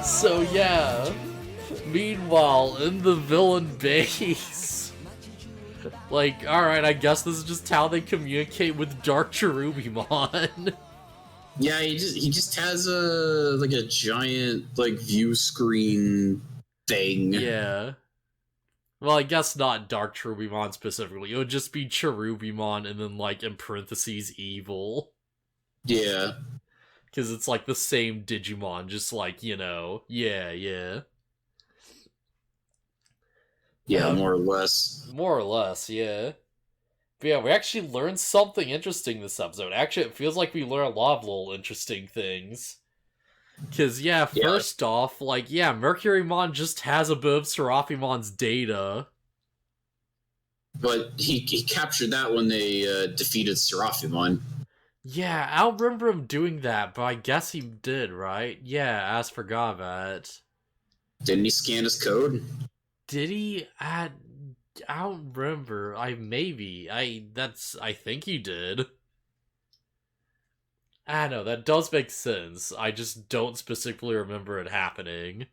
So yeah. Meanwhile, in the villain base, like, alright, I guess this is just how they communicate with Dark Cherubimon. Yeah, he just has a giant view screen thing. Yeah. Well, I guess not Dark Cherubimon specifically. It would just be Cherubimon and then, like, in parentheses, evil. Yeah. Because it's, like, the same Digimon, just, like, yeah. Yeah, more or less. More or less, yeah. But yeah, we actually learned something interesting this episode. Actually, it feels like we learned a lot of little interesting things. Because, yeah, first off, like, yeah, Mercurymon just has a bit of Seraphimon's data. But he captured that when they defeated Seraphimon. Yeah, I don't remember him doing that, but I guess he did, right? Yeah, as for Gavat. Didn't he scan his code? Did he? I don't remember. I think he did. I don't know, that does make sense. I just don't specifically remember it happening.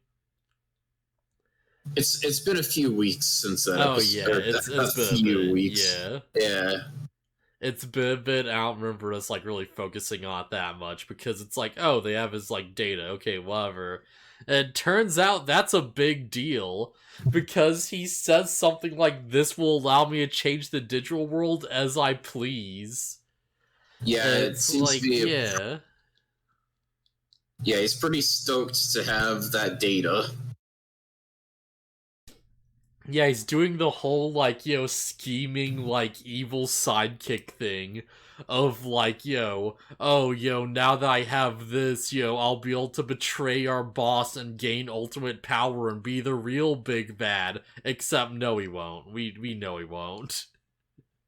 It's been a few weeks since that Oh, episode. yeah, it's been a few bit, weeks. yeah. Yeah. It's been a bit, I don't remember us, like, really focusing on it that much, because it's like, oh, they have his, like, data, okay, whatever. And it turns out that's a big deal, because he says something like, this will allow me to change the digital world as I please. Yeah, it seems like, to be yeah. Yeah, he's pretty stoked to have that data. Yeah, he's doing the whole, like, scheming, like, evil sidekick thing of, like, now that I have this, I'll be able to betray our boss and gain ultimate power and be the real big bad. Except, no, he won't. We know he won't.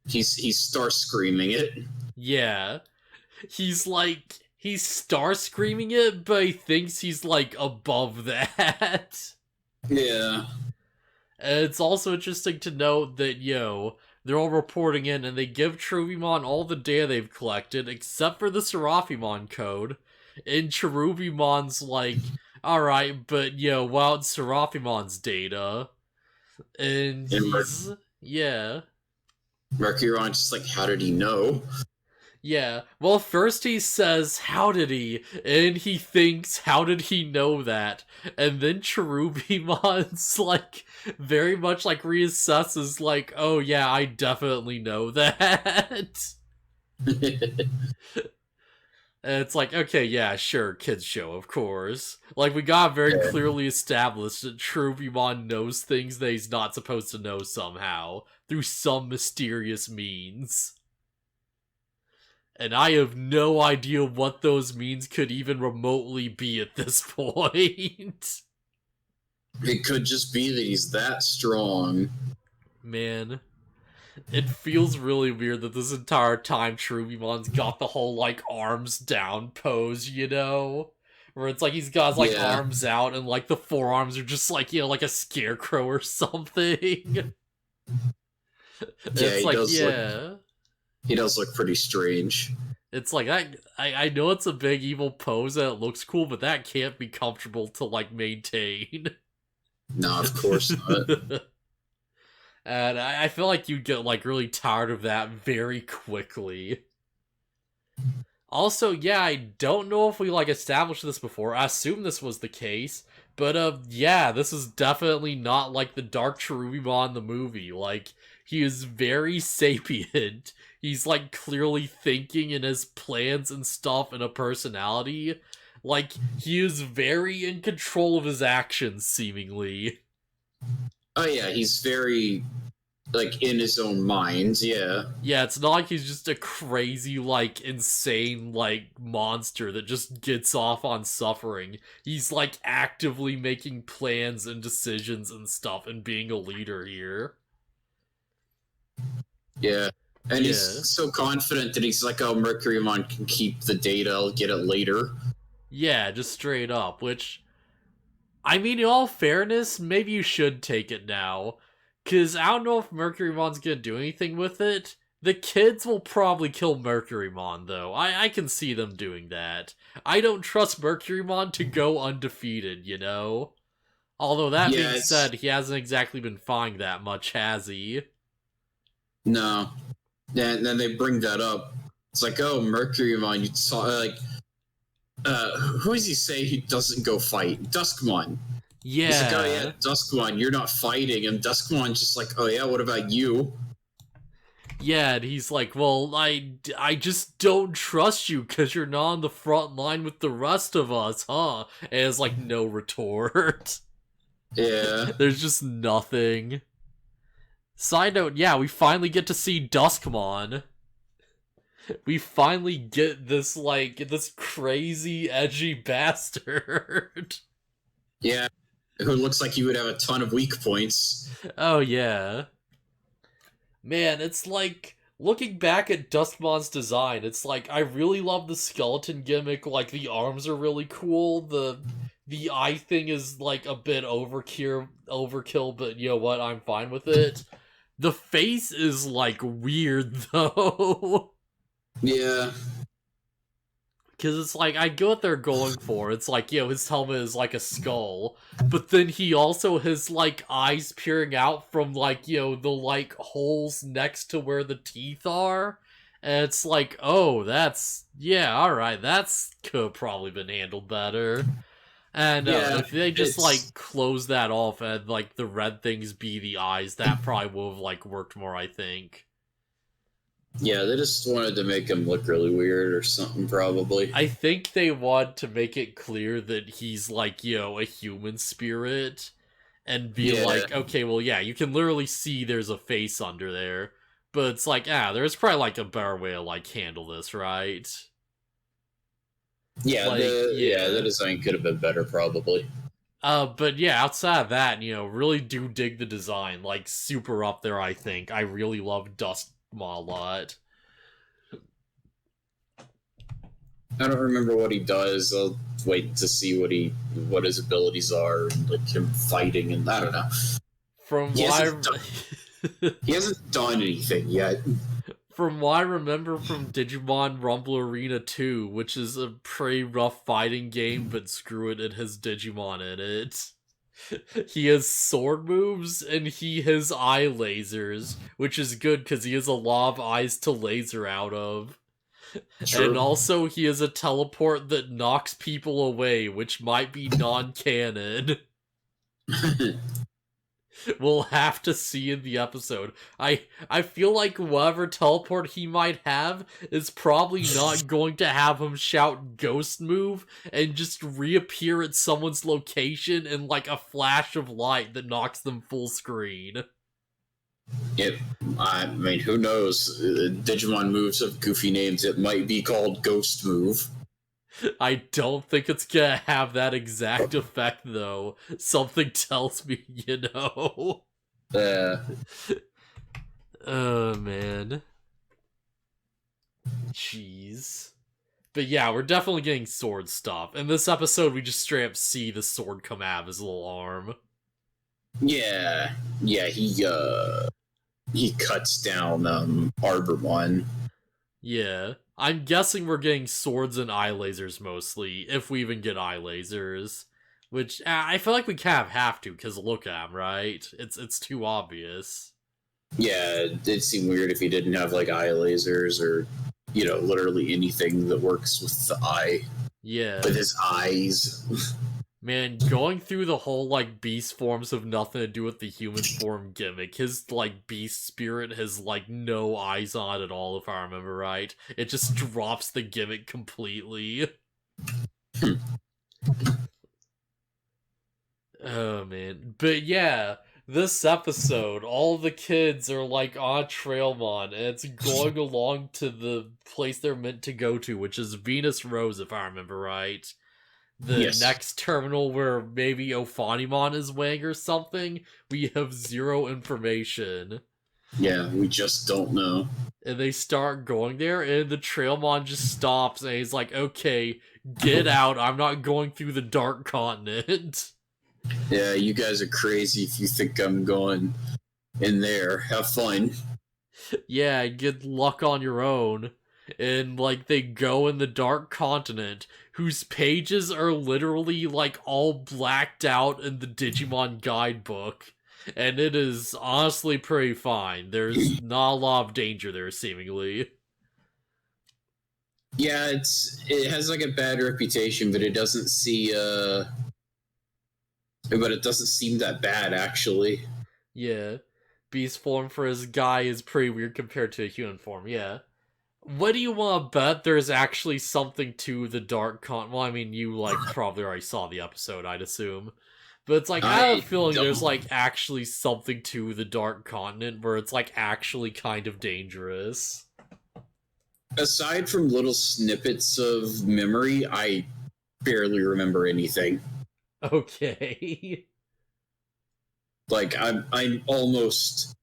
He's star screaming it. Yeah. He's star screaming it, but he thinks he's, like, above that. Yeah. And it's also interesting to note that, they're all reporting in and they give Cherubimon all the data they've collected, except for the Seraphimon code. And Cherubimon's like, alright, but, well, it's Seraphimon's data. And he's, yeah. Mercurymon's just like, how did he know? Yeah, well, first he says, how did he? And he thinks, how did he know that? And then Cherubimon's, like, very much, like, reassesses, like, oh yeah, I definitely know that. And it's like, okay, yeah, sure, kids show, of course. Like, we got very clearly established that Cherubimon knows things that he's not supposed to know somehow, through some mysterious means. And I have no idea what those means could even remotely be at this point. It could just be that he's that strong. Man. It feels really weird that this entire time Cherubimon's got the whole, like, arms down pose, Where it's like he's got his, like, arms out and, like, the forearms are just, like, like a scarecrow or something. It's like, he does look pretty strange. It's like, I know it's a big evil pose and it looks cool, but that can't be comfortable to, like, maintain. No, of course not. And I feel like you'd get, like, really tired of that very quickly. Also, yeah, I don't know if we, like, established this before. I assume this was the case. But, yeah, this is definitely not, like, the Dark Cherubimon in the movie. Like, he is very sapient. He's, like, clearly thinking and has plans and stuff and a personality. Like, he is very in control of his actions, seemingly. Oh, yeah, he's very, like, in his own mind, yeah. Yeah, it's not like he's just a crazy, like, insane, like, monster that just gets off on suffering. He's, like, actively making plans and decisions and stuff and being a leader here. Yeah. And he's so confident that he's like, oh, Mercurymon can keep the data, I'll get it later. Yeah, just straight up, which... I mean, in all fairness, maybe you should take it now. Because I don't know if Mercurymon's gonna do anything with it. The kids will probably kill Mercurymon, though. I can see them doing that. I don't trust Mercurymon to go undefeated, you know? Although that being said, he hasn't exactly been flying that much, has he? No. And then they bring that up. It's like, oh, Mercurymon, you saw, like, who does he say he doesn't go fight? Duskmon. Yeah. He's like, oh yeah, Duskmon, you're not fighting. And Duskmon's just like, oh yeah, what about you? Yeah, and he's like, well, I just don't trust you because you're not on the front line with the rest of us, huh? And it's like no retort. Yeah. There's just nothing. Side note, yeah, we finally get to see Duskmon. We finally get this, like, this crazy, edgy bastard. Yeah, who looks like he would have a ton of weak points. Oh, yeah. Man, it's like, looking back at Duskmon's design, it's like, I really love the skeleton gimmick, like, the arms are really cool, the eye thing is, like, a bit overkill, but you know what, I'm fine with it. The face is, like, weird, though. Yeah. Because it's like, I get what they're going for. It's like, you know, his helmet is like a skull. But then he also has, like, eyes peering out from, like, you know, the, like, holes next to where the teeth are. And it's like, oh, that's... Yeah, alright, that's could have probably been handled better. And if they just, like, close that off and, like, the red things be the eyes, that probably would have, like, worked more, I think. Yeah, they just wanted to make him look really weird or something, probably. I think they want to make it clear that he's, like, you know, a human spirit. And be like, okay, well, yeah, you can literally see there's a face under there. But it's like, there's probably, like, a better way to, like, handle this, right? Yeah, like, the design could have been better, probably. But yeah, outside of that, you know, really do dig the design. Like, super up there, I think. I really love Duskmon a lot. I don't remember what he does. I'll wait to see what his abilities are, and, like, him fighting, and I don't know. He hasn't done anything yet. From what I remember from Digimon Rumble Arena 2, which is a pretty rough fighting game, but screw it, it has Digimon in it. He has sword moves, and he has eye lasers, which is good because he has a lot of eyes to laser out of. True. And also he has a teleport that knocks people away, which might be non-canon. We'll have to see in the episode. I feel like whatever teleport he might have is probably not going to have him shout ghost move and just reappear at someone's location in like a flash of light that knocks them full screen. I mean, who knows? Digimon moves have goofy names. It might be called Ghost Move. I don't think it's gonna have that exact effect, though. Something tells me, you know. Oh, man. Jeez. But yeah, we're definitely getting sword stuff. In this episode, we just straight up see the sword come out of his little arm. Yeah, he cuts down Arbormon. Yeah. I'm guessing we're getting swords and eye lasers mostly, if we even get eye lasers. Which, I feel like we kind of have to, because look at him, right? It's too obvious. Yeah, it'd seem weird if he didn't have, like, eye lasers or, you know, literally anything that works with the eye. Yeah. With his eyes. Man, going through the whole, like, beast forms have nothing to do with the human form gimmick. His, like, beast spirit has, like, no eyes on it at all, if I remember right. It just drops the gimmick completely. Oh, man. But yeah, this episode, all the kids are, like, on Trailmon, and it's going along to the place they're meant to go to, which is Venus Rose, if I remember right. The next terminal where maybe Ophanimon is weighing or something. We have zero information. Yeah, we just don't know. And they start going there, and the Trailmon just stops, and he's like, okay, get out, I'm not going through the Dark Continent. Yeah, you guys are crazy if you think I'm going in there. Have fun. Yeah, get luck on your own. And, like, they go in the Dark Continent, whose pages are literally, like, all blacked out in the Digimon guidebook. And it is honestly pretty fine. There's not a lot of danger there, seemingly. Yeah, it has like a bad reputation, but it doesn't seem that bad actually. Yeah. Beast form for his guy is pretty weird compared to a human form, yeah. What do you want to bet there's actually something to the Dark Con? Well, I mean, you, like, probably already saw the episode, I'd assume. But it's like, I have a feeling there's, like, actually something to the Dark Continent where it's, like, actually kind of dangerous. Aside from little snippets of memory, I barely remember anything. Okay. Like, I'm almost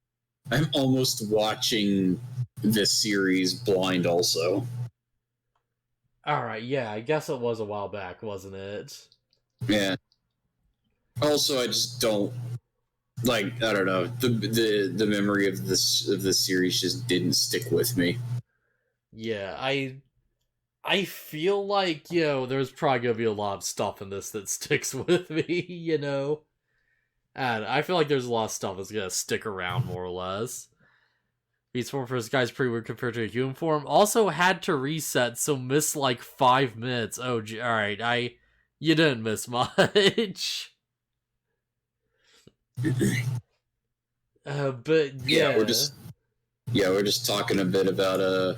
watching this series blind also. Alright, yeah, I guess it was a while back, wasn't it? Yeah. Also, I just don't like. I don't know. The memory of this series just didn't stick with me. Yeah, I feel like, there's probably gonna be a lot of stuff in this that sticks with me, And I feel like there's a lot of stuff that's gonna stick around, more or less. Beast form for this guy's pretty weird compared to a human form. Also had to reset, so missed like 5 minutes. Oh, alright, you didn't miss much. But yeah. We're just talking a bit about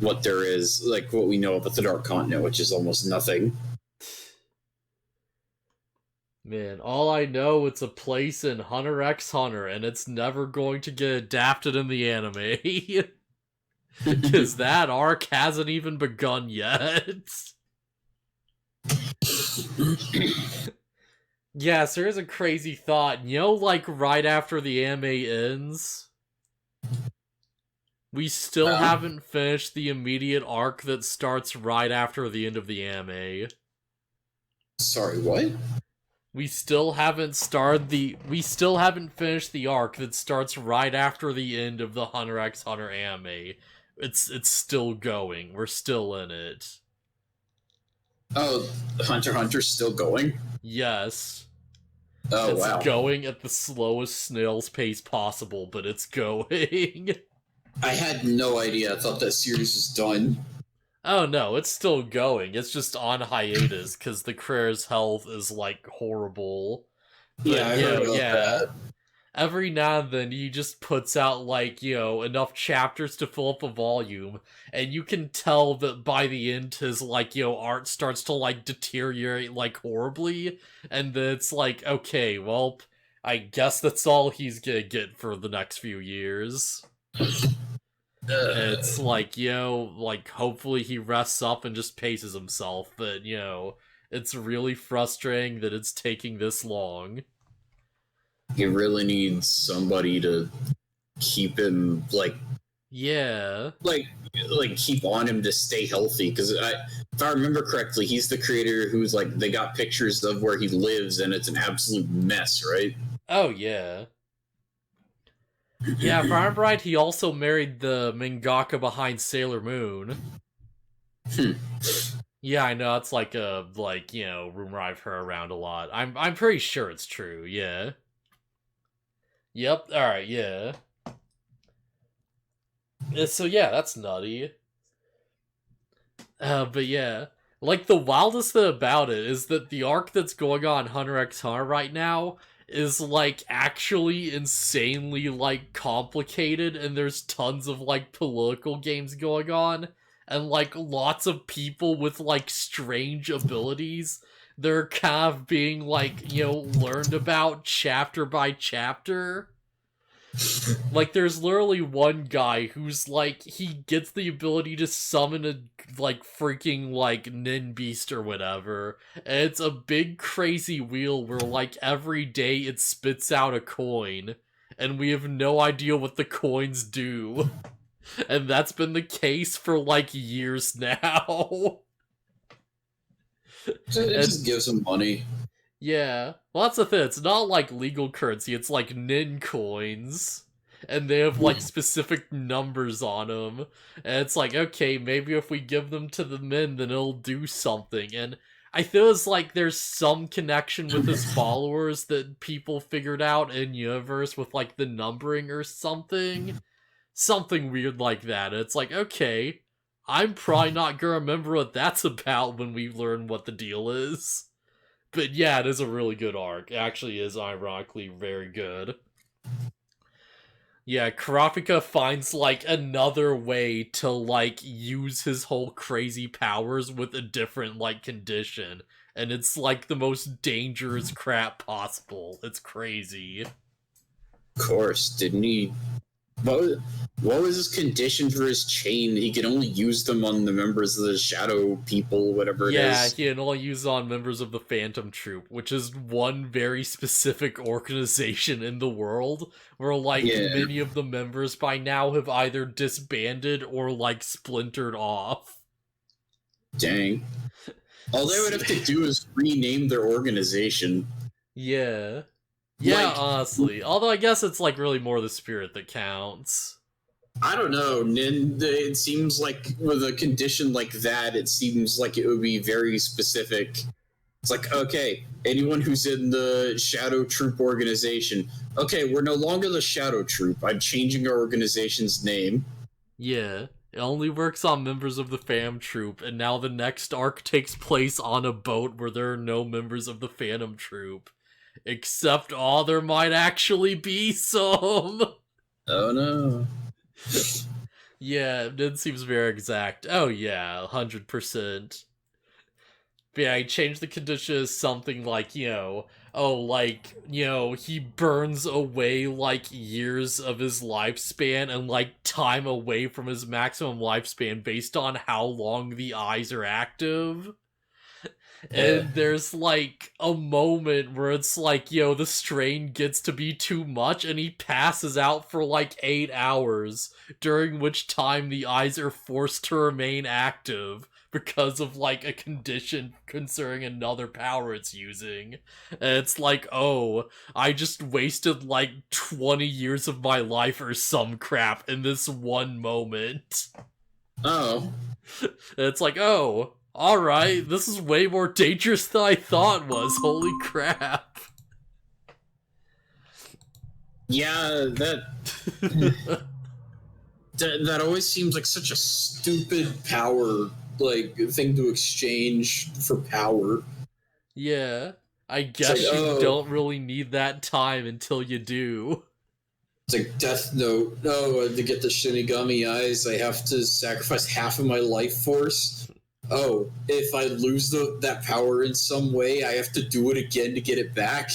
what there is, like what we know about the Dark Continent, which is almost nothing. Man, all I know, it's a place in Hunter x Hunter, and it's never going to get adapted in the anime. Because that arc hasn't even begun yet. Yes, there is a crazy thought. Like, right after the anime ends, we still haven't finished the immediate arc that starts right after the end of the anime. Sorry, what? We still haven't finished the arc that starts right after the end of the Hunter x Hunter anime. It's still going. We're still in it. Oh, Hunter x Hunter's still going? Yes. Oh, wow. It's going at the slowest snail's pace possible, but it's going. I had no idea. I thought that series was done. Oh no, it's still going. It's just on hiatus because the creator's health is, like, horrible. But, yeah, I heard about that. Every now and then he just puts out, like, enough chapters to fill up a volume, and you can tell that by the end his, like, art starts to, like, deteriorate, like, horribly, and then it's like, okay, well, I guess that's all he's gonna get for the next few years. It's like, like, hopefully he rests up and just paces himself, but, it's really frustrating that it's taking this long. He really needs somebody to keep him, like... Yeah. Like keep on him to stay healthy, because if I remember correctly, he's the creator who's, like, they got pictures of where he lives, and it's an absolute mess, right? Oh, yeah. Yeah, if I remember right, he also married the mangaka behind Sailor Moon. Yeah, I know, it's like a, rumor I've heard around a lot. I'm pretty sure it's true, yeah. Yep, alright, yeah. So yeah, that's nutty. But yeah. Like, the wildest thing about it is that the arc that's going on Hunter x Hunter right now is, like, actually insanely, like, complicated, and there's tons of, like, political games going on, and, like, lots of people with, like, strange abilities. They're kind of being, like, learned about chapter by chapter. Like, there's literally one guy who's, like, he gets the ability to summon a, like, freaking, like, Nin Beast or whatever, and it's a big crazy wheel where, like, every day it spits out a coin, and we have no idea what the coins do. And that's been the case for, like, years now. It just gives him money. Yeah. Well, that's the thing. It's not like legal currency. It's like Nin coins. and they have like specific numbers on them, and it's like, okay, maybe if we give them to the men, then it'll do something. And I feel it's like there's some connection with his followers that people figured out in universe with like the numbering or something weird like that. It's like, okay, I'm probably not gonna remember what that's about when we learn what the deal is. But yeah, it is a really good arc. It actually is ironically very good. Yeah, Kurapika finds like another way to like use his whole crazy powers with a different like condition. And it's like the most dangerous crap possible. It's crazy. Of course, didn't he? What, what was his condition for his chain? He could only use them on the members of the Shadow People, whatever it Yeah, is. he can only use on members of the Phantom Troop, which is one very specific organization in the world where, like, many of the members by now have either disbanded or, like, splintered off. Dang. All they would have to do is rename their organization. Yeah. Yeah, like, honestly. Although I guess it's, like, really more the spirit that counts. I don't know. It seems like with a condition like that, it seems like it would be very specific. It's like, okay, anyone who's in the Shadow Troop organization, okay, we're no longer the Shadow Troop. I'm changing our organization's name. Yeah. It only works on members of the Phantom Troop, and now the next arc takes place on a boat where there are no members of the Phantom Troop. Except, there might actually be some! Oh no. Yeah, it seems very exact. Oh yeah, 100%. But yeah, he changed the condition to something like, he burns away, like, years of his lifespan and, like, time away from his maximum lifespan based on how long the eyes are active. And there's, like, a moment where it's like, the strain gets to be too much and he passes out for, like, 8 hours, during which time the eyes are forced to remain active because of, like, a condition concerning another power it's using. And it's like, I just wasted, like, 20 years of my life or some crap in this one moment. Oh. And it's like, alright, this is way more dangerous than I thought it was. Holy crap. Yeah, that always seems like such a stupid power, like, thing to exchange for power. Yeah, I guess like, you don't really need that time until you do. It's like Death Note. No, to get the Shinigami eyes, I have to sacrifice half of my life force. Oh, if I lose that power in some way, I have to do it again to get it back.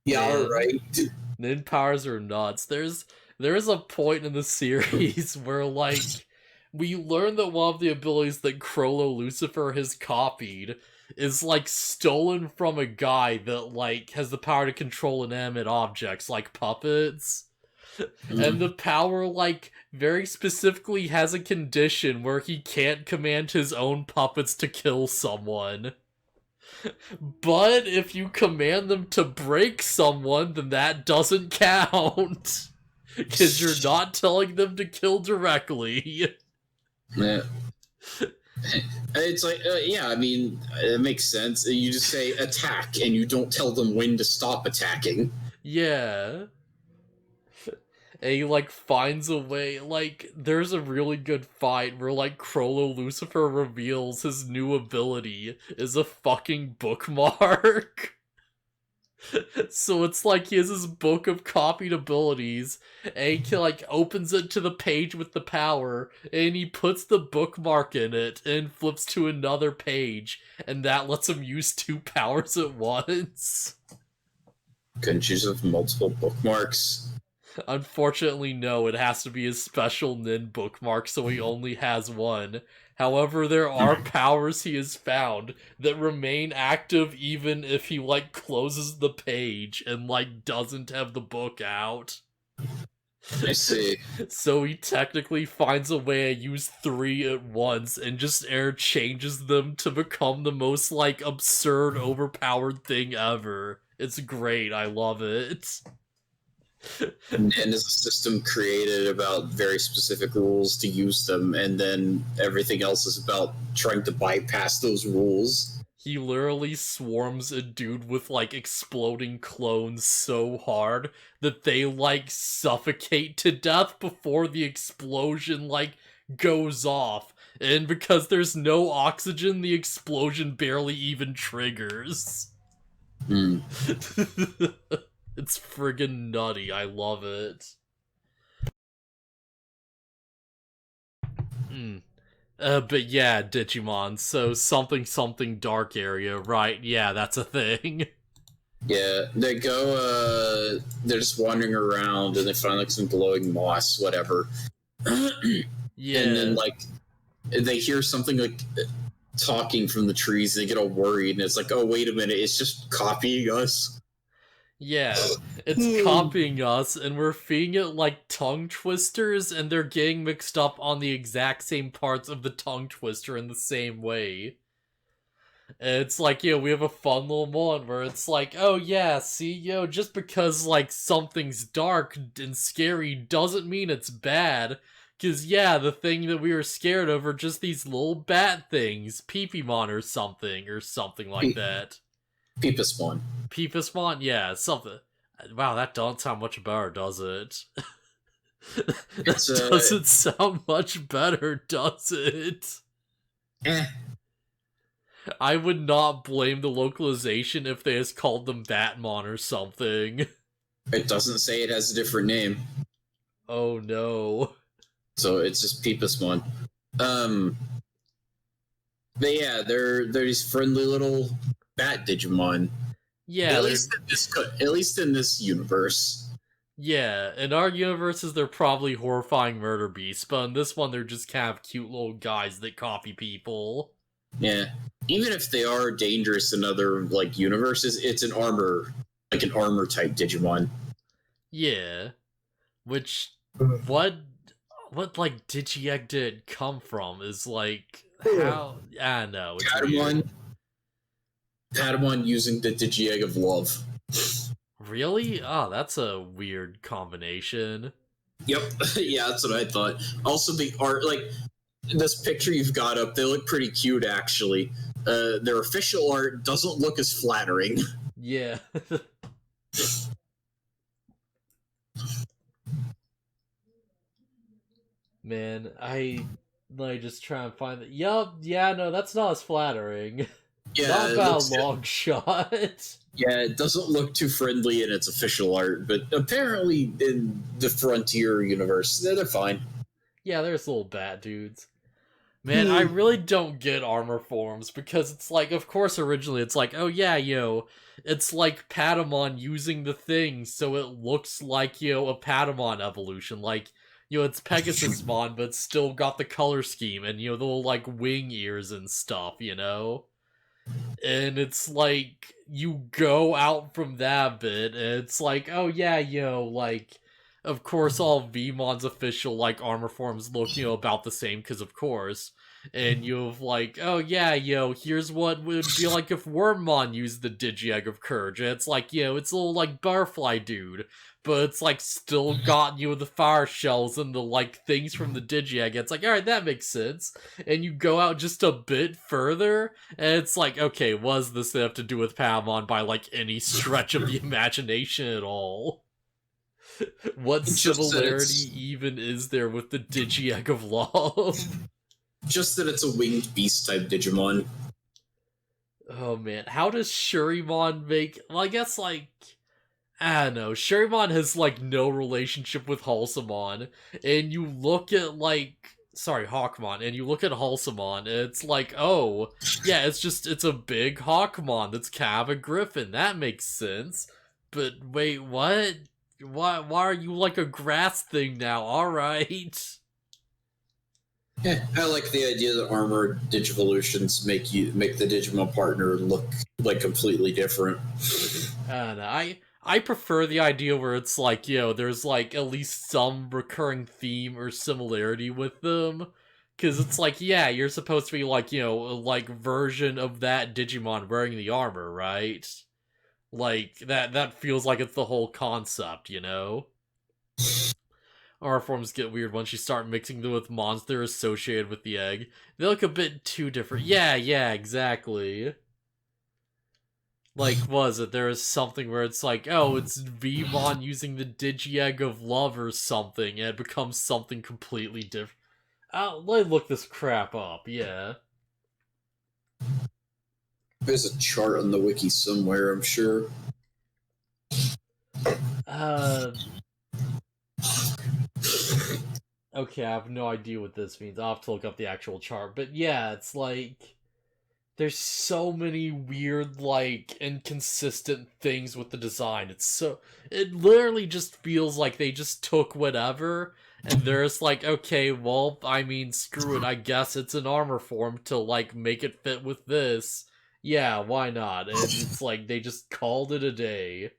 Yeah, alright. Nin powers are nuts. There's a point in the series where, like, we learn that one of the abilities that Crollo Lucifer has copied is, like, stolen from a guy that, like, has the power to control inanimate objects, like puppets. And the power, like, very specifically has a condition where he can't command his own puppets to kill someone. But if you command them to break someone, then that doesn't count. Because you're not telling them to kill directly. Yeah. It's like, yeah, I mean, it makes sense. You just say attack, and you don't tell them when to stop attacking. Yeah. And he, like, finds a way, like, there's a really good fight where, like, Crollo Lucifer reveals his new ability is a fucking bookmark. So it's like he has his book of copied abilities, and he, like, opens it to the page with the power, and he puts the bookmark in it, and flips to another page, and that lets him use 2 powers at once. Couldn't you have multiple bookmarks? Unfortunately, no, it has to be his special Nin bookmark, so he only has one. However, there are powers he has found that remain active even if he, like, closes the page and, like, doesn't have the book out. I see. So he technically finds a way to use 3 at once and just changes them to become the most, like, absurd, overpowered thing ever. It's great, I love it. and is a system created about very specific rules to use them, and then everything else is about trying to bypass those rules. He literally swarms a dude with like exploding clones so hard that they like suffocate to death before the explosion like goes off. And because there's no oxygen, the explosion barely even triggers. Hmm. It's friggin' nutty. I love it. Hmm. But yeah, Digimon, so something dark area, right? Yeah, that's a thing. Yeah, they go, they're just wandering around and they find like some glowing moss, whatever. And then, Yeah. like, they hear something like talking from the trees and they get all worried, and it's like, oh, wait a minute, it's just copying us. Yeah, it's copying us, and we're feeding it like tongue twisters, and they're getting mixed up on the exact same parts of the tongue twister in the same way. And it's like, we have a fun little moment where it's like, oh yeah, see, just because like something's dark and scary doesn't mean it's bad. Cause yeah, the thing that we were scared of are just these little bat things, Peepimon or something like that. Peepusmon. Peepusmon? Yeah, something. Wow, that don't sound much better, does it? It's That doesn't sound much better, does it? eh. I would not blame the localization if they just called them Batmon or something. It doesn't say it has a different name, Oh no. so it's just Peepusmon. But yeah, they're these friendly little bat Digimon. Yeah, At least in this universe. yeah, in our universes they're probably horrifying murder beasts, but in this one they're just kind of cute little guys that copy people. Yeah. Even if they are dangerous in other like universes, it's an armor type Digimon. Yeah. Which what like Digiegg did it come from is like how I don't know, it's weird. Patamon using the Digiegg of love. Really? Oh, that's a weird combination. Yep. Yeah, that's what I thought. Also the art, like this picture you've got up, they look pretty cute actually. Their official art doesn't look as flattering. Yeah. Man, I just try and find that. Yup, yeah, no, that's not as flattering. Yeah, Not by a long shot. yeah, it doesn't look too friendly in its official art, but apparently in the Frontier universe, they're fine. Yeah, there's little bat dudes. Man, I really don't get armor forms because it's like, of course, originally it's like, oh yeah, it's like Patamon using the thing so it looks like, a Patamon evolution. Like, it's Pegasusmon, but still got the color scheme and, the little, like, wing ears and stuff, And it's like, you go out from that bit, and it's like, oh yeah, like, of course all Vmon's official, like, armor forms look, about the same, because of course. And you have like, oh yeah, here's what would be like if Wormmon used the Digiegg of Courage. And it's like, it's a little like butterfly dude, but it's like still got the fire shells and the like things from the Digiegg. It's like, alright, that makes sense. And you go out just a bit further, and it's like, okay, what does this have to do with Patamon by like any stretch of the imagination at all? What similarity even is there with the Digiegg of Love? Just that it's a winged beast type Digimon. Oh man, how does Shurimon make... Well, I guess, like... I don't know. Shurimon has, like, no relationship with Halsamon. And you look at, like... Sorry, Hawkmon. And you look at Halsamon, and it's like, oh, yeah, it's a big Hawkmon that's kind of a griffin. That makes sense. But wait, what? Why are you, like, a grass thing now? Alright. Yeah, I like the idea that armored Digivolutions make the Digimon partner look like completely different. I don't know. I prefer the idea where it's like, there's like at least some recurring theme or similarity with them. Cause it's like, yeah, you're supposed to be like, like version of that Digimon wearing the armor, right? Like that feels like it's the whole concept, Our forms get weird once you start mixing them with monsters associated with the egg. They look a bit too different. Yeah, exactly. Like, was it? There is something where it's like, oh, it's Vmon using the Digi-Egg of Love or something, and it becomes something completely different. Let me look this crap up, yeah. There's a chart on the wiki somewhere, I'm sure. Okay, I have no idea what this means. I'll have to look up the actual chart. But yeah, it's like... There's so many weird, like, inconsistent things with the design. It literally just feels like they just took whatever, and they're just like, okay, well, I mean, screw it, I guess it's an armor form to, like, make it fit with this. Yeah, why not? And it's like, they just called it a day.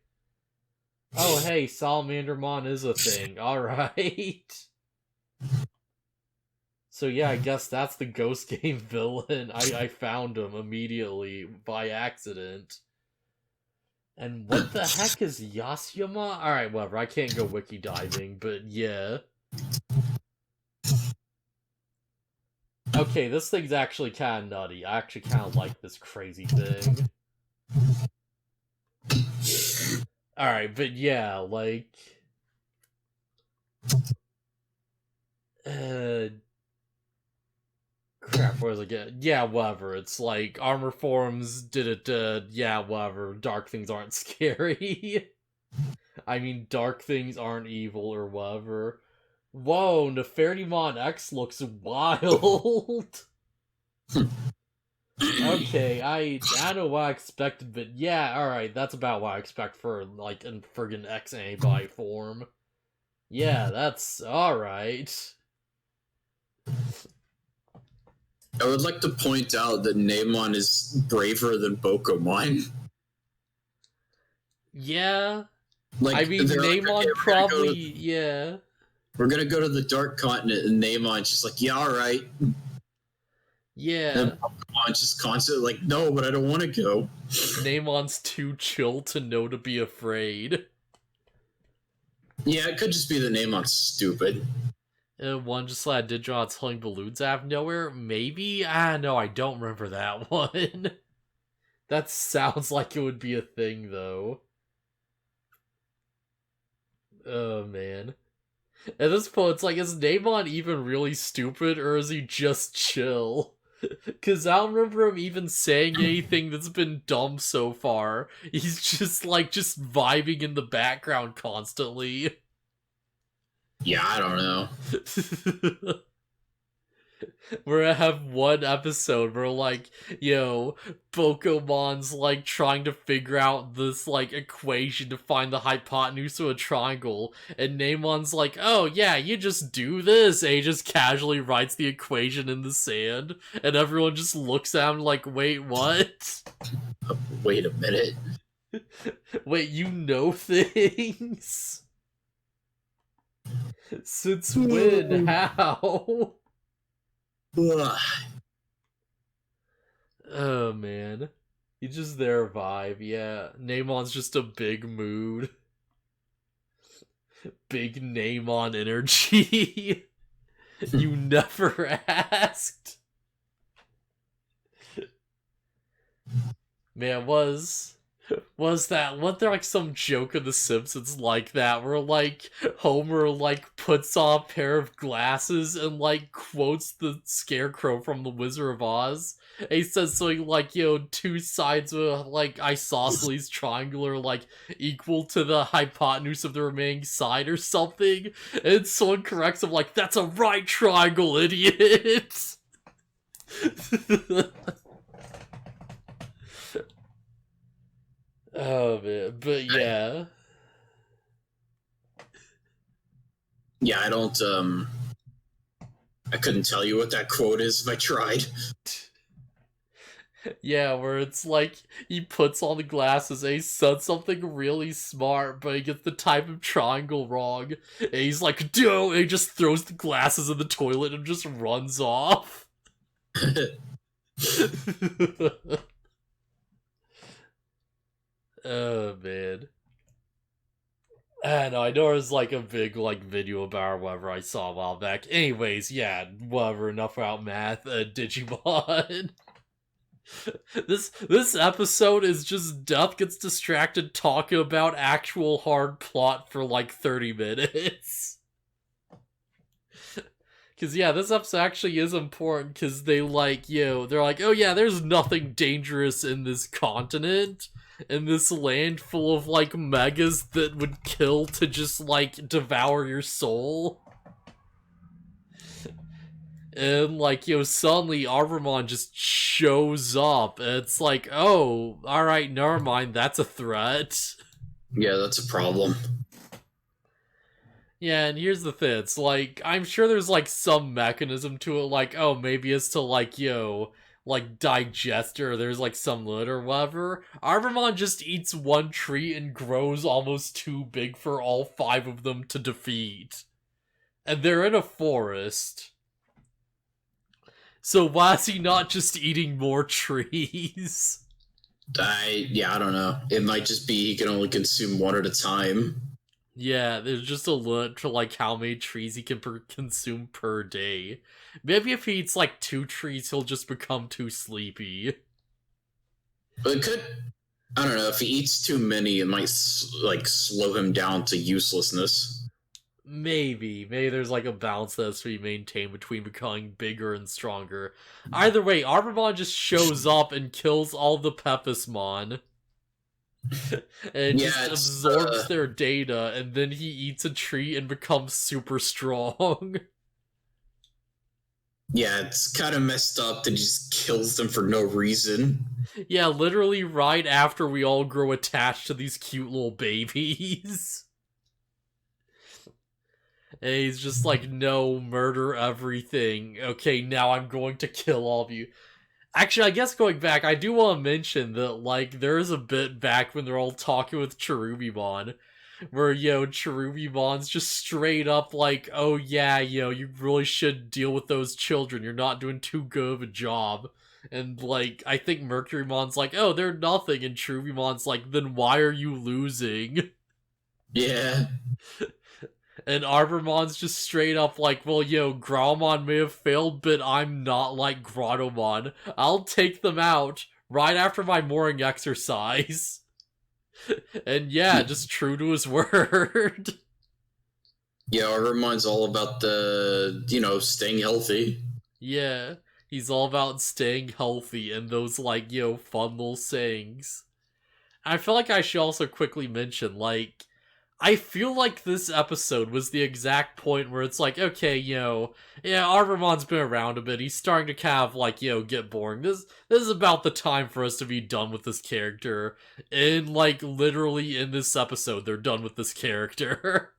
Oh, hey, Salamandermon is a thing. Alright. So yeah, I guess that's the Ghost Game villain. I found him immediately by accident. And what the heck is Yasyama? Alright, whatever, I can't go wiki diving, but yeah. Okay, this thing's actually kind of nutty. I actually kind of like this crazy thing. Alright, but yeah, like... Crap, where was I get? Yeah, whatever. It's like armor forms did it. Yeah, whatever. Dark things aren't scary. I mean, dark things aren't evil or whatever. Whoa, Nefertimon X looks wild. Okay, I don't know what I expected, but yeah, alright, that's about what I expect for, like, a friggin' X antibody form. Yeah, that's alright. I would like to point out that Neymon is braver than Bokomon. Yeah. Like, I mean, Neymon like, okay, probably, yeah. We're gonna go to the Dark Continent, and Neymon's just like, yeah, alright. Yeah. And Pokemon's just constantly like, no, but I don't want to go. Neymon's too chill to know to be afraid. Yeah, it could just be that Neymon's stupid. One just like Digimon telling balloons out of nowhere? Maybe? No, I don't remember that one. That sounds like it would be a thing, though. Oh, man. At this point, it's like, is Neymon even really stupid, or is he just chill? Because I don't remember him even saying anything that's been dumb so far. He's just, like, just vibing in the background constantly. Yeah, I don't know. We're gonna have one episode where, like, Pokemon's, like, trying to figure out this, like, equation to find the hypotenuse of a triangle, and Neymon's like, oh, yeah, you just do this, and he just casually writes the equation in the sand, and everyone just looks at him like, wait, what? Wait a minute. Wait, you know things? Since when? How? Oh, man. You just their vibe, yeah. Neymon's just a big mood. Big Neymon energy. You never asked. Man, was there like some joke of The Simpsons like that where like Homer like puts on a pair of glasses and like quotes the Scarecrow from The Wizard of Oz? And he says something like, two sides of like isosceles triangle are like equal to the hypotenuse of the remaining side or something, and someone corrects him like, that's a right triangle, idiot. Oh man, but yeah. Yeah, I couldn't tell you what that quote is if I tried. Yeah, where it's like he puts on the glasses and he said something really smart, but he gets the type of triangle wrong. And he's like, "Dude," and he just throws the glasses in the toilet and just runs off. Oh man. And I know there's like a big like video about whatever I saw a while back. Anyways, yeah, whatever. Enough about math. Digimon. This episode is just Death gets distracted talking about actual hard plot for like 30 minutes. Cause yeah, this episode actually is important because they like, they're like, oh yeah, there's nothing dangerous in this continent, in this land full of like megas that would kill to just like devour your soul. And like, suddenly Arbamon just shows up and it's like, oh, alright, never mind, that's a threat. Yeah, that's a problem. Yeah, and here's the thing, it's like, I'm sure there's like some mechanism to it, like, oh, maybe it's to like, like digest or there's like some limit or whatever. Arbamon just eats one tree and grows almost too big for all 5 of them to defeat. And they're in a forest. So why is he not just eating more trees? I don't know. It might just be he can only consume one at a time. Yeah, there's just a limit to like how many trees he can consume per day. Maybe if he eats like 2 trees, he'll just become too sleepy. But it could, I don't know, if he eats too many, it might like slow him down to uselessness. Maybe there's like a balance that's to be maintained between becoming bigger and stronger. Either way, Arbamon just shows up and kills all the Peppismon. And just absorbs their data, and then he eats a tree and becomes super strong. Yeah, it's kind of messed up that he just kills them for no reason. Yeah, literally right after we all grow attached to these cute little babies. And he's just like, no, murder everything. Okay, now I'm going to kill all of you. Actually, I guess going back, I do want to mention that, like, there's a bit back when they're all talking with Cherubimon, where, Cherubimon's just straight up like, oh yeah, you really should deal with those children, you're not doing too good of a job. And, like, I think Mercurymon's like, oh, they're nothing, and Cherubimon's like, then why are you losing? Yeah. And Arbormon's just straight up like, well, Growlmon may have failed, but I'm not like Grottomon. I'll take them out right after my morning exercise. And yeah, just true to his word. Yeah, Arbormon's all about the, staying healthy. Yeah, he's all about staying healthy and those, like, fun little sayings. I feel like I should also quickly mention, like, I feel like this episode was the exact point where it's like, okay, Arbormon's been around a bit. He's starting to kind of, like, get boring. This is about the time for us to be done with this character. And, like, literally in this episode, they're done with this character.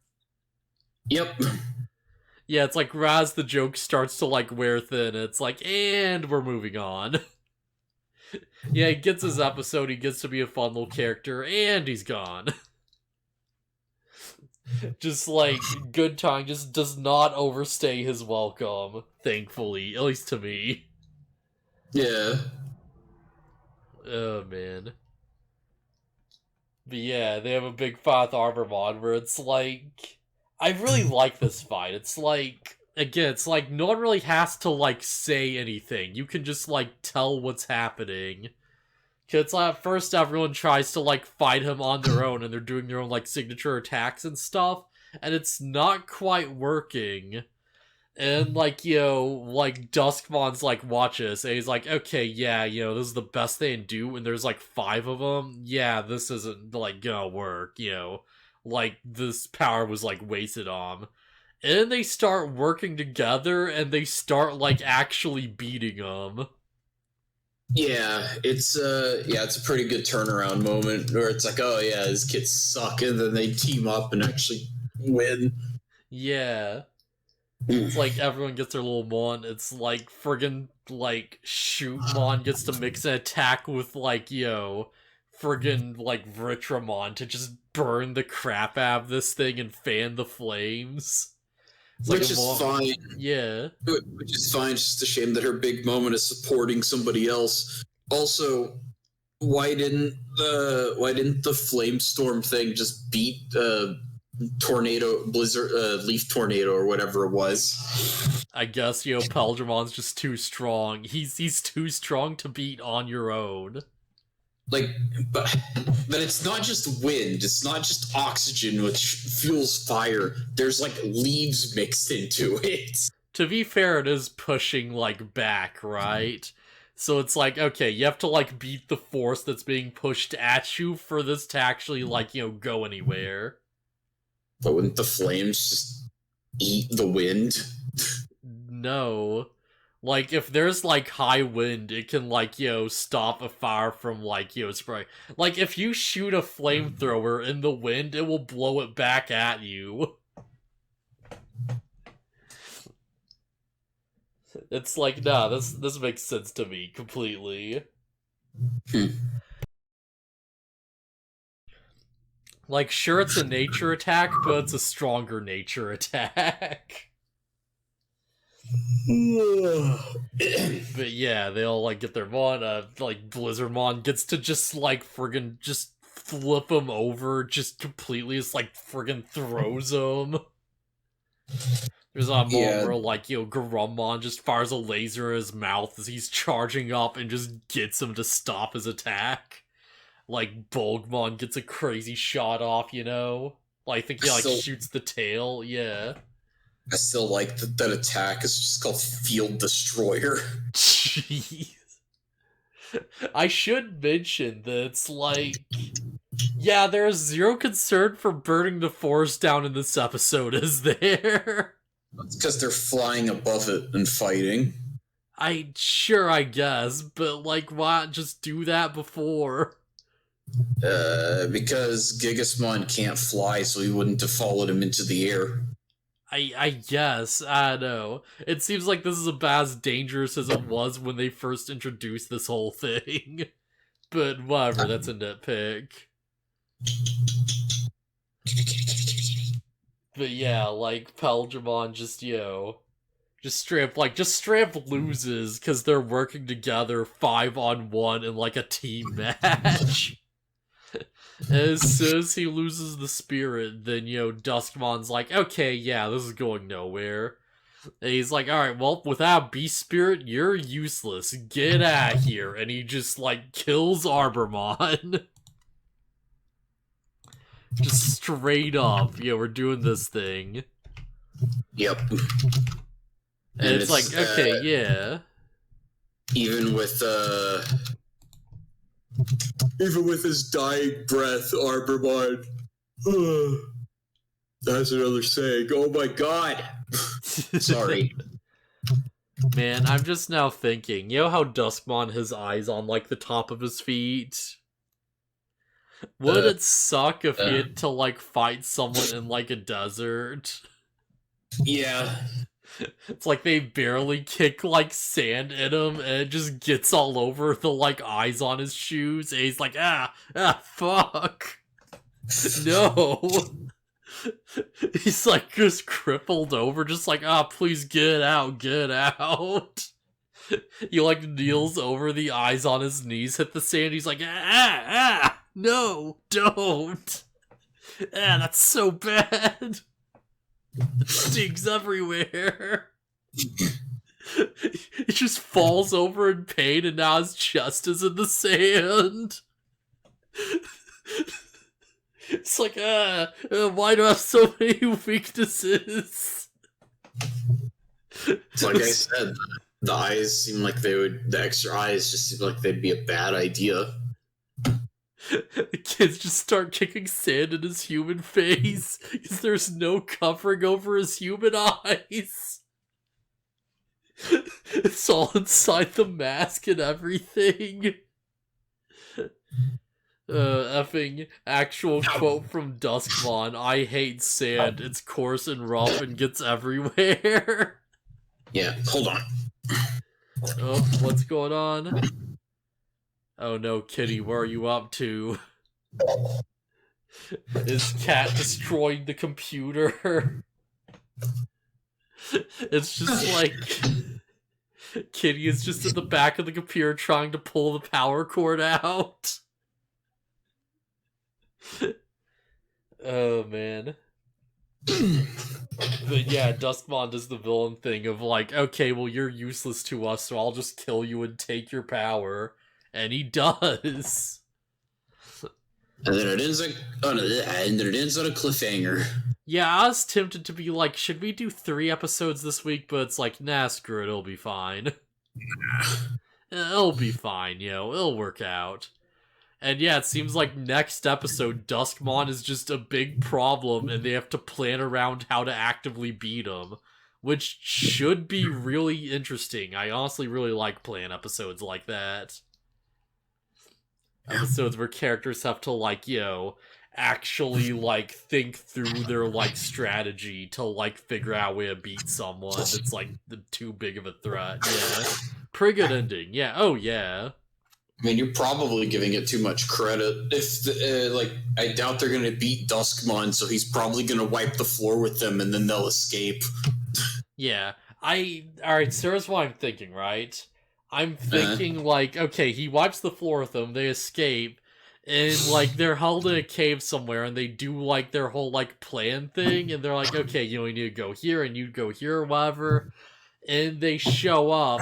Yep. Yeah, it's like, as the joke starts to, like, wear thin, it's like, and we're moving on. Yeah, he gets his episode, he gets to be a fun little character, and he's gone. Just like good time just does not overstay his welcome, thankfully, at least to me. Yeah. Oh man. But yeah, they have a big fight with Arbamon where it's like, I really like this fight. It's like, again, it's like no one really has to like say anything. You can just like tell what's happening. Cause like, at first everyone tries to like fight him on their own and they're doing their own like signature attacks and stuff, and it's not quite working. And like, like Duskmon's like, watch this, and he's like, okay, yeah, this is the best they can do, and there's like 5 of them. Yeah, this isn't like gonna work, like this power was like wasted on. And then they start working together and they start like actually beating him. Yeah, it's a pretty good turnaround moment where it's like, oh yeah, these kids suck, and then they team up and actually win. Yeah. It's like everyone gets their little mon. It's like friggin' like Shootmon gets to mix an attack with like, friggin' like Vitramon to just burn the crap out of this thing and fan the flames. It's which is fine. Yeah. Which is fine, it's just a shame that her big moment is supporting somebody else. Also, why didn't the Flamestorm thing just beat tornado, blizzard, leaf tornado, or whatever it was. I guess, Paldramon's just too strong. He's too strong to beat on your own. Like, but it's not just wind. It's not just oxygen, which fuels fire. There's like leaves mixed into it. To be fair, it is pushing back, right? So it's okay, you have to beat the force that's being pushed at you for this to actually go anywhere. But wouldn't the flames just eat the wind? No. If there's high wind, it can stop a fire from spray. If you shoot a flamethrower in the wind, it will blow it back at you. It's nah, this makes sense to me completely. Sure, it's a nature attack, but it's a stronger nature attack. But yeah, they all get their mon. Blizzardmon gets to just friggin' just flip him over, just completely. It's friggin' throws him. There's a moment where Garummon just fires a laser in his mouth as he's charging up and just gets him to stop his attack. Bulgmon gets a crazy shot off, I think he shoots the tail, yeah. I still like that attack. It's just called Field Destroyer. Jeez. I should mention that it's yeah, there's zero concern for burning the forest down in this episode, is there? It's because they're flying above it and fighting. I guess, but why not just do that before? Because Gigasmon can't fly, so he wouldn't have followed him into the air. I guess, I know. It seems like this is about as dangerous as it was when they first introduced this whole thing. But whatever, that's a nitpick. But yeah, Paldramon just, just straight up loses because they're working together 5-on-1 in a team match. As soon as he loses the spirit, then, Duskmon's okay, yeah, this is going nowhere. And he's alright, well, without beast spirit, you're useless. Get out of here. And he just, kills Arbomon. Just straight up, we're doing this thing. Yep. And it's okay, yeah. Even with his dying breath, Arbomon. That's another saying. Oh my god! Sorry. Man, I'm just now thinking, how Duskmon has eyes on, the top of his feet? Would it suck if he had to, fight someone in, a desert? Yeah. It's they barely kick, sand at him, and it just gets all over the, eyes on his shoes, and he's fuck. No. He's, just crippled over, just please get out. He, kneels over, the eyes on his knees hit the sand, he's no, don't. That's so bad. It stings everywhere. He just falls over in pain, and now his chest is in the sand. It's why do I have so many weaknesses? Like I said, the eyes seem like the extra eyes just seem like they'd be a bad idea. The kids just start kicking sand in his human face because there's no covering over his human eyes. It's all inside the mask and everything. Effing actual quote from Duskmon: I hate sand. It's coarse and rough and gets everywhere. Yeah, hold on. Oh, what's going on? Oh no, Kitty, where are you up to? Is Cat destroying the computer? It's just Kitty is just at the back of the computer trying to pull the power cord out. Oh man. But yeah, Duskmon does the villain thing of like, okay, well you're useless to us, so I'll just kill you and take your power, and he does. And then it ends on a cliffhanger. Yeah, I was tempted to be like, should we do 3 episodes this week? But it's like, nah, screw it, it'll be fine. It'll be fine, it'll work out. And yeah, it seems like next episode, Duskmon is just a big problem, and they have to plan around how to actively beat him, which should be really interesting. I honestly really like playing episodes like that. Episodes where characters have to, like, actually, like, think through their, like, strategy to, like, figure out a way to beat someone that's, like, too big of a threat. Yeah. Pretty good ending. Yeah. Oh, yeah. I mean, you're probably giving it too much credit. I doubt they're going to beat Duskmon, so he's probably going to wipe the floor with them, and then they'll escape. Yeah. Alright, so here's what I'm thinking, right? I'm thinking, like, okay, he wipes the floor with them, they escape, and, like, they're held in a cave somewhere, and they do, like, their whole, like, plan thing, and they're like, okay, you need to go here, and you go here, or whatever, and they show up,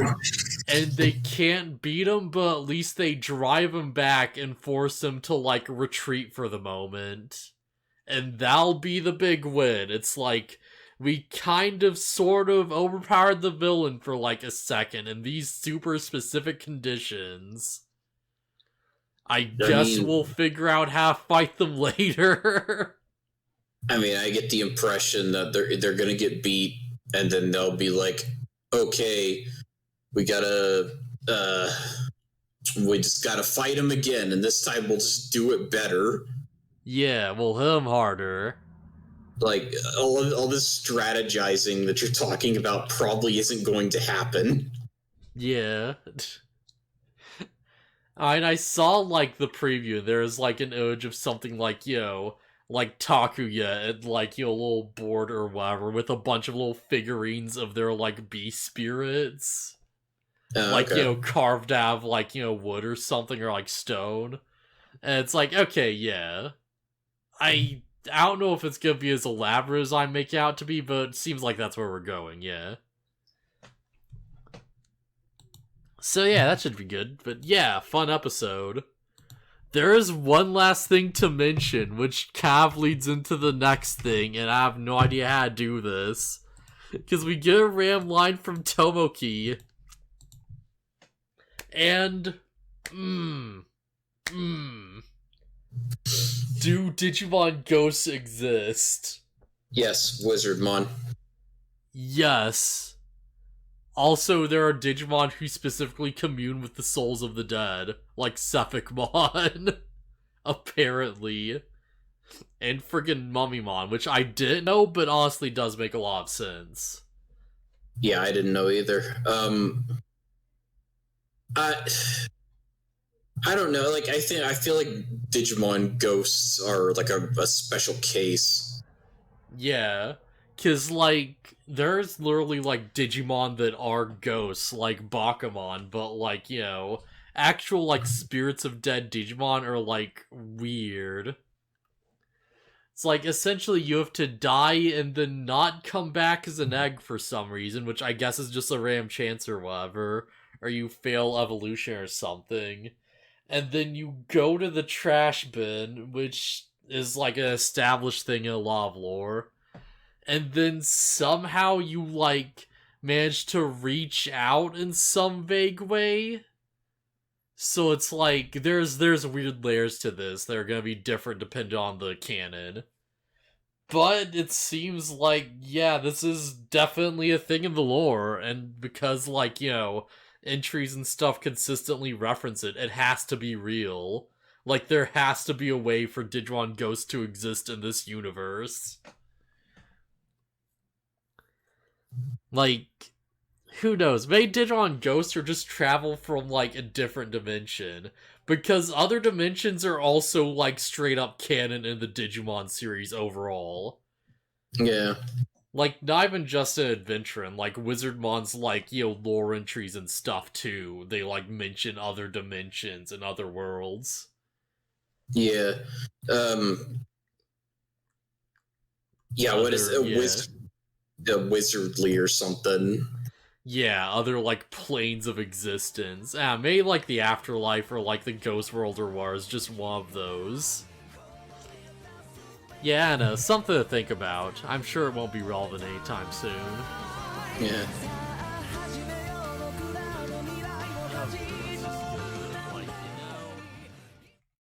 and they can't beat him, but at least they drive him back and force him to, like, retreat for the moment. And that'll be the big win. It's like, we kind of sort of overpowered the villain for like a second in these super specific conditions. I guess we'll figure out how to fight them later. I mean, I get the impression that they're gonna get beat, and then they'll be like, okay, we just gotta fight him again, and this time we'll just do it better. Yeah, we'll hit him harder. Like, all this strategizing that you're talking about probably isn't going to happen. Yeah. And I saw, like, the preview. There's, like, an image of something like, like Takuya at, like, a little board or whatever with a bunch of little figurines of their, like, beast spirits. Like, okay. Carved out of, like, wood or something, or, like, stone. And it's like, okay, yeah. I don't know if it's gonna be as elaborate as I make it out to be, but it seems like that's where we're going, yeah. So yeah, that should be good. But yeah, fun episode. There is one last thing to mention, which kind of leads into the next thing, and I have no idea how to do this. Because we get a random line from Tomoki. And... Do Digimon ghosts exist? Yes, Wizardmon. Yes. Also, there are Digimon who specifically commune with the souls of the dead, like Sephicmon, apparently. And friggin' Mummymon, which I didn't know, but honestly does make a lot of sense. Yeah, I didn't know either. I don't know. Like, I feel like Digimon ghosts are like a special case. Yeah, cause like there's literally like Digimon that are ghosts, like Bakumon, but like actual like spirits of dead Digimon are like weird. It's like essentially you have to die and then not come back as an egg for some reason, which I guess is just a random chance or whatever, or you fail evolution or something. And then you go to the trash bin, which is like an established thing in a lot of lore. And then somehow you like manage to reach out in some vague way. So it's like there's weird layers to this that are gonna be different depending on the canon. But it seems like, yeah, this is definitely a thing in the lore, and because, like, entries and stuff consistently reference it, it has to be real. Like, there has to be a way for Digimon Ghost to exist in this universe. Like, who knows? Maybe Digimon Ghost or just travel from, like, a different dimension. Because other dimensions are also, like, straight up canon in the Digimon series overall. Yeah. Like, not even just an adventuring, like, Wizardmon's, like, lore entries and stuff, too. They, like, mention other dimensions and other worlds. Yeah. Yeah, what is it? Yeah. Wizardly or something. Yeah, other, like, planes of existence. Maybe, like, the afterlife or, like, the ghost world or war is just one of those. Yeah, no, something to think about. I'm sure it won't be relevant anytime soon. Yeah.